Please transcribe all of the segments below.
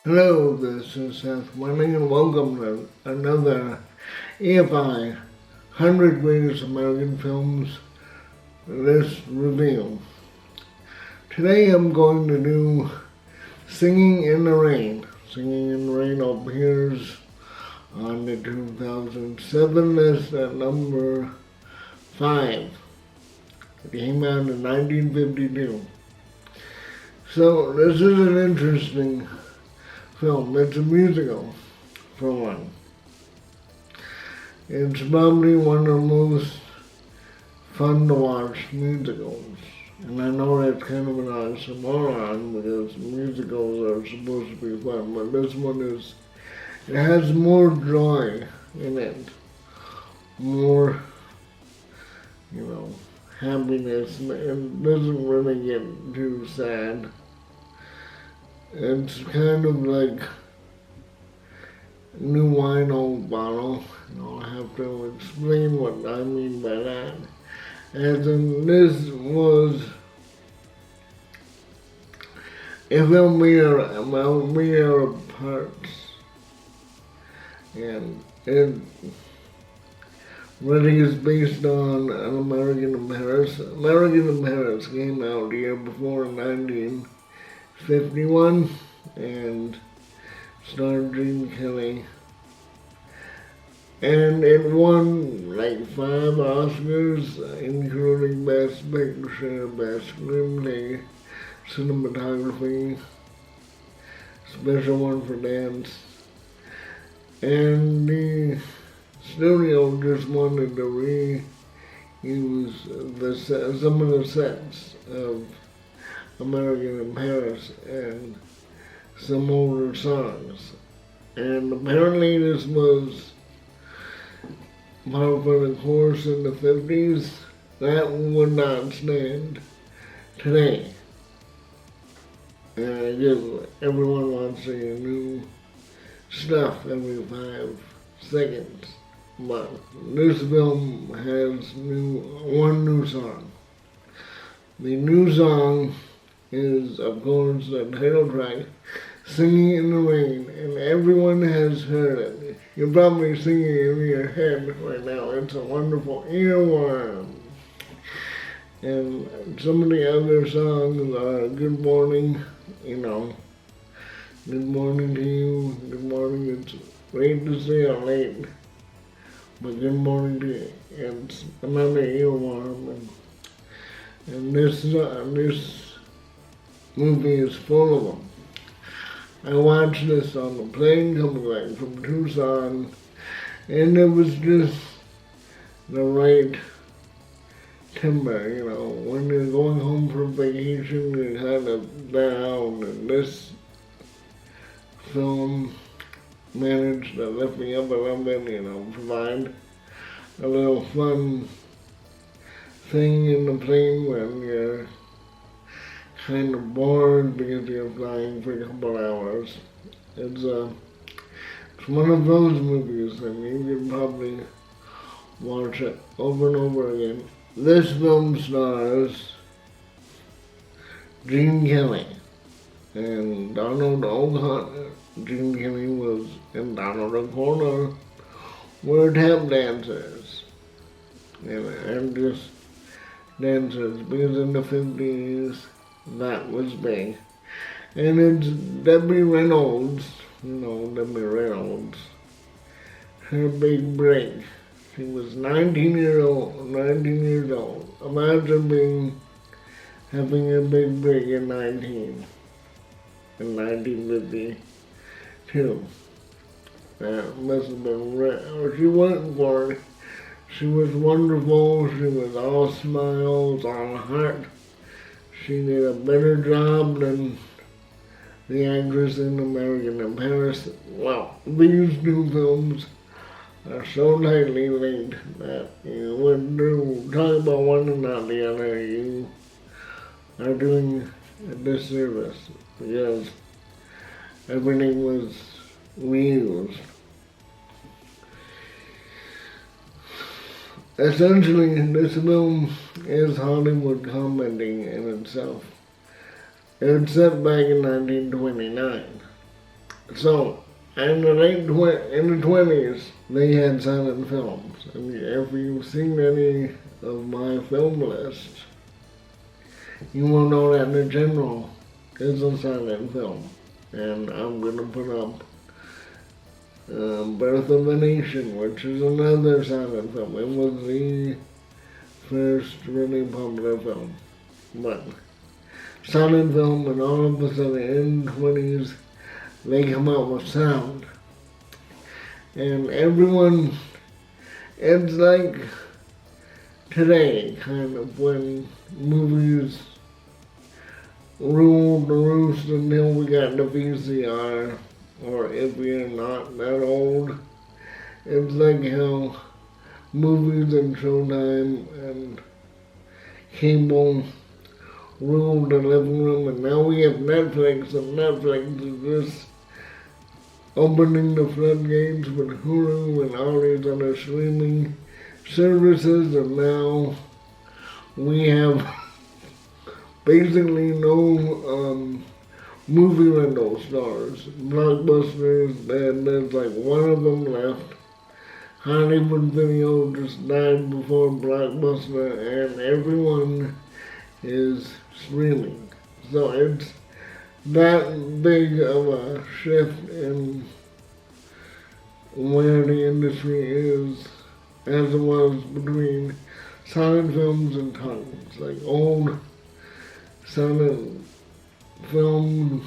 Hello, this is Seth Winning and welcome to another AFI 100 Greatest American Films List Review. Today I'm going to do Singing in the Rain. Singing in the Rain appears on the 2007 list at number 5. It came out in 1952. So this is an interesting film. It's a musical, for one. It's probably one of the most fun to watch musicals. And I know that's kind of an oxymoron because musicals are supposed to be fun, but this one is, it has more joy in it. More, happiness. It doesn't really get too sad. It's kind of like new wine, old bottle. I have to explain what I mean by that. As in, this was a film made out of parts. And it really is based on an American in Paris. American in Paris came out the year before in 1951 and starred Gene Kelly. And it won like 5 Oscars, including Best Picture, Best Screenplay, Cinematography, Special one for Dance. And the studio just wanted to reuse some of the sets of American in Paris and some older songs. And apparently this was part of the course in the 50s. That would not stand today. And I guess everyone wants to see new stuff every 5 seconds. But this film has one new song. The new song is, of course, the title track, Singing in the Rain, and everyone has heard it. You're probably singing it in your head right now. It's a wonderful earworm. And some of the other songs are Good Morning, Good morning to you, good morning, it's late to say I'm late, but good morning to you. It's another earworm, and this movie is full of them. I watched this on the plane coming back from Tucson, and it was just the right timbre, when you're going home from vacation, you're kind of down, and this film managed to lift me up a little bit, provide a little fun thing in the plane when you're kind of bored because you're flying for a couple hours. It's one of those movies that you can probably watch it over and over again. This film stars Gene Kelly and Donald O'Connor. Gene Kelly was and Donald O'Connor were tap dancers. And just dancers, because in the 50s that was big. And it's Debbie Reynolds, Debbie Reynolds, her big break. She was 19 years old. Imagine having a big break in 1952. That must have been she went for it. She was wonderful. She was all smiles, all heart. She did a better job than the actress in American in Paris. Well, these two films are so tightly linked that you wouldn't talk about one and not the other. You are doing a disservice because everything was reused. Essentially, this film is Hollywood commenting in itself. It was set back in 1929, So, in the 20s, they had silent films. And if you've seen any of my film lists, you will know that the General is a silent film. And I'm going to put up Birth of a Nation, which is another silent film. It was the first really popular film. But silent film, and all of a sudden in the 20s, they come out with sound. And everyone, it's like today, kind of, when movies ruled the roost until we got the VCR, or if you're not that old, it's like how movies and Showtime and cable ruled the living room, and now we have Netflix, and Netflix is just opening the floodgates with Hulu and all these other streaming services, and now we have basically no movie rental stores. Blockbusters, there's like one of them left. Hollywood Video just died before Blockbuster, and everyone is streaming. So it's that big of a shift in where the industry is as it was between silent films and tongues. Like old silent film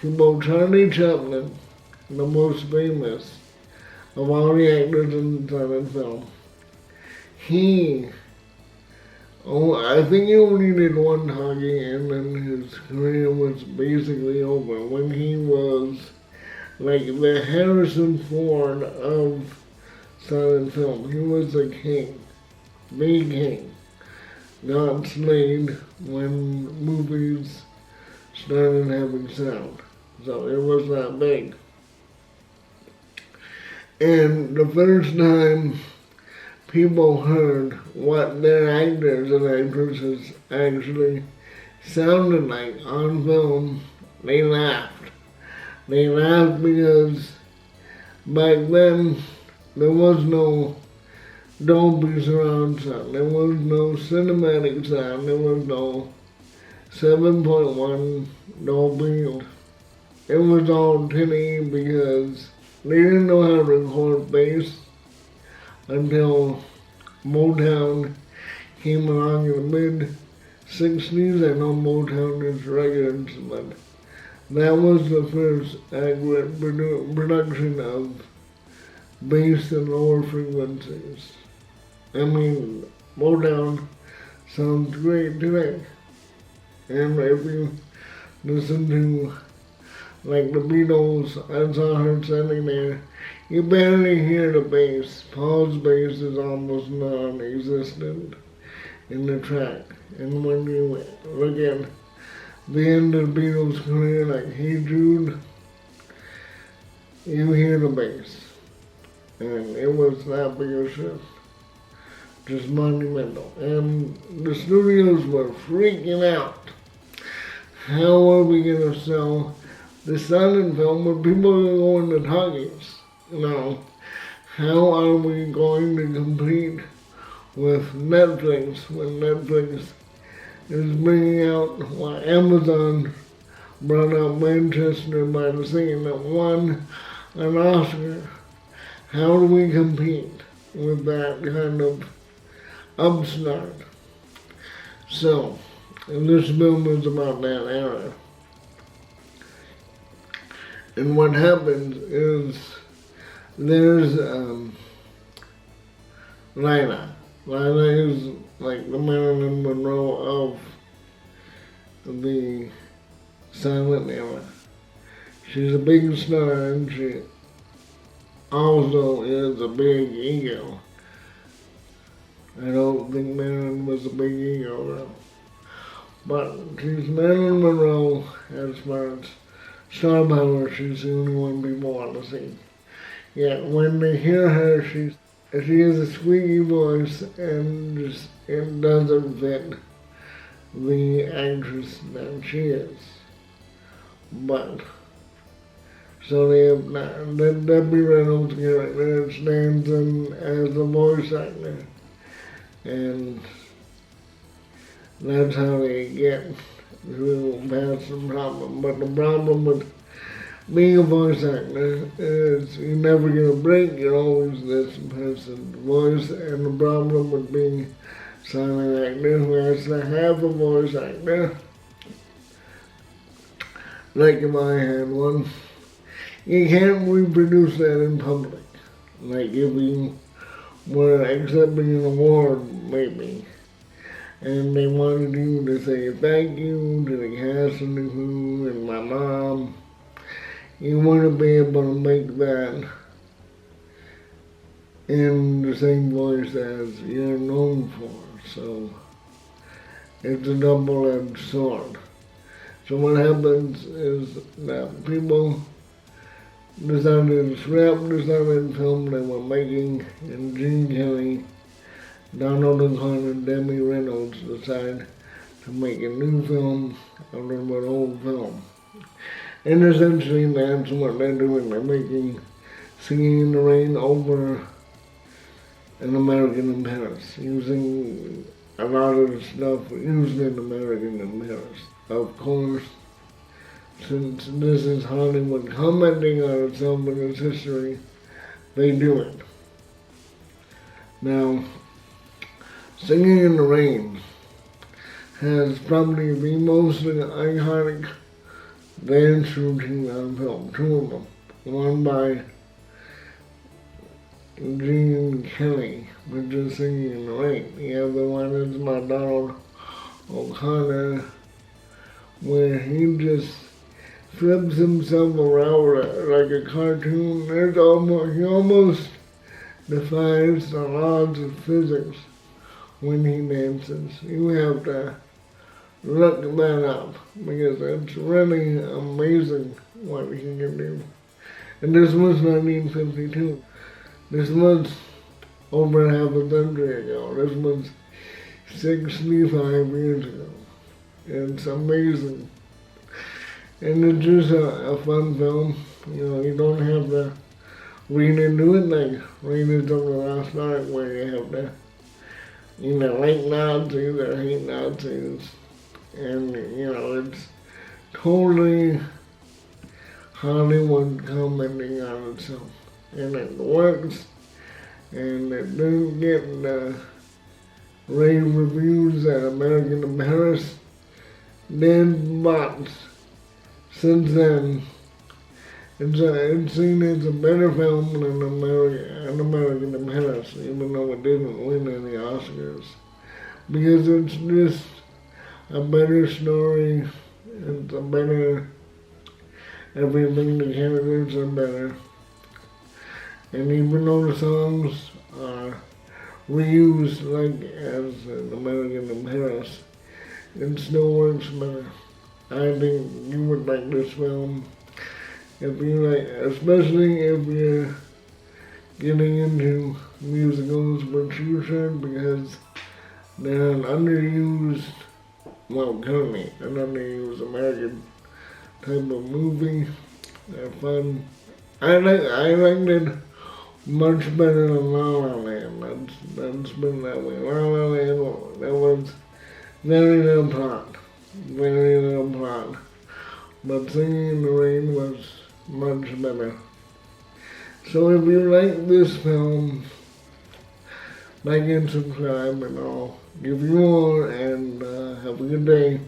people, Charlie Chaplin, the most famous of all the actors in silent film. I think he only did one talkie, and then his career was basically over. When he was like the Harrison Ford of silent film, he was the king, the king. Got slayed when movies started having sound. So it was that big. And the first time people heard what their actors and actresses actually sounded like on film, they laughed. They laughed because back then there was no Dolby surround sound, there was no cinematic sound, there was no 7.1 Dolby. It was all tinny because they didn't know how to record bass until Motown came along in the mid-60s. I know Motown is records, but that was the first accurate production of bass and lower frequencies. I mean, Motown sounds great today. And if you listen to like the Beatles, I saw her standing there, you barely hear the bass. Paul's bass is almost non-existent in the track. And when you look at the end of the Beatles' career, like Hey Jude, you hear the bass. And it was that big a shift. Just monumental. And the studios were freaking out. How are we going to sell the silent film when people are going to talkies? How are we going to compete with Netflix when Netflix is bringing out what Amazon brought out Manchester by the Sea that won an Oscar? How do we compete with that kind of upstart? So, this film is about that era. And what happens is there's Lila. Lila is like the Marilyn Monroe of the silent era. She's a big star, and she also is a big ego. I don't think Marilyn was a big ego, though. But she's Marilyn Monroe as far as star power. She's the only one people want to see. Yet when they hear her, she has a squeaky voice, and it doesn't fit the actress that she is. But So they have Debbie Reynolds' character stands in as a voice actor. And that's how they get through past the problem. But the problem with being a voice actor is you're never gonna break, you're always this person's voice. And the problem with being a silent actor who has to have a voice actor, like if I had one, you can't reproduce that in public. Like if you were accepting an award, maybe, and they wanted you to say thank you to the cast and the crew and my mom, you wouldn't be able to make that in the same voice as you're known for. So it's a double-edged sword. So what happens is that people decided to scrap the silent film they were making, and Gene Kelly, Donald O'Connor, and Debbie Reynolds decided to make a new film out of an old film. And essentially that's what they're doing. They're making Singing in the Rain over An American in Paris, using a lot of the stuff used in American in Paris. Of course, since this is Hollywood commenting on itself and its history, they do it. Now, Singing in the Rain has probably the most iconic dance routine on film, two of them. One by Gene Kelly, which is Singing in the Rain. The other one is by Donald O'Connor, where he just flips himself around like a cartoon. He almost defies the laws of physics when he dances. You have to look that up because it's really amazing what he can do. And this was 1952. This was over half a century ago. This was 65 years ago. It's amazing. And it's just a fun film. You know, you don't have to read into it like read into the last night where you have to, you know, like Nazis or hate Nazis. And, you know, it's totally Hollywood commenting on itself. And it works. And it didn't get the rave reviews that American in Paris did, but since then, it's seen as a better film than American in Paris, even though it didn't win any Oscars. Because it's just a better story, it's a better, everything, the characters are better. And even though the songs are reused like as an American in Paris, it still works better. I think you would like this film if you like, especially if you're getting into musicals, which you should, because they're an underused, well, currently an underused American type of movie. They're fun. I liked it much better than La La Land. That's been that way. La La Land, that was very little plot. Very little plot. But Singing in the Rain was much better. So if you like this film, like and subscribe and all. Give you all and have a good day.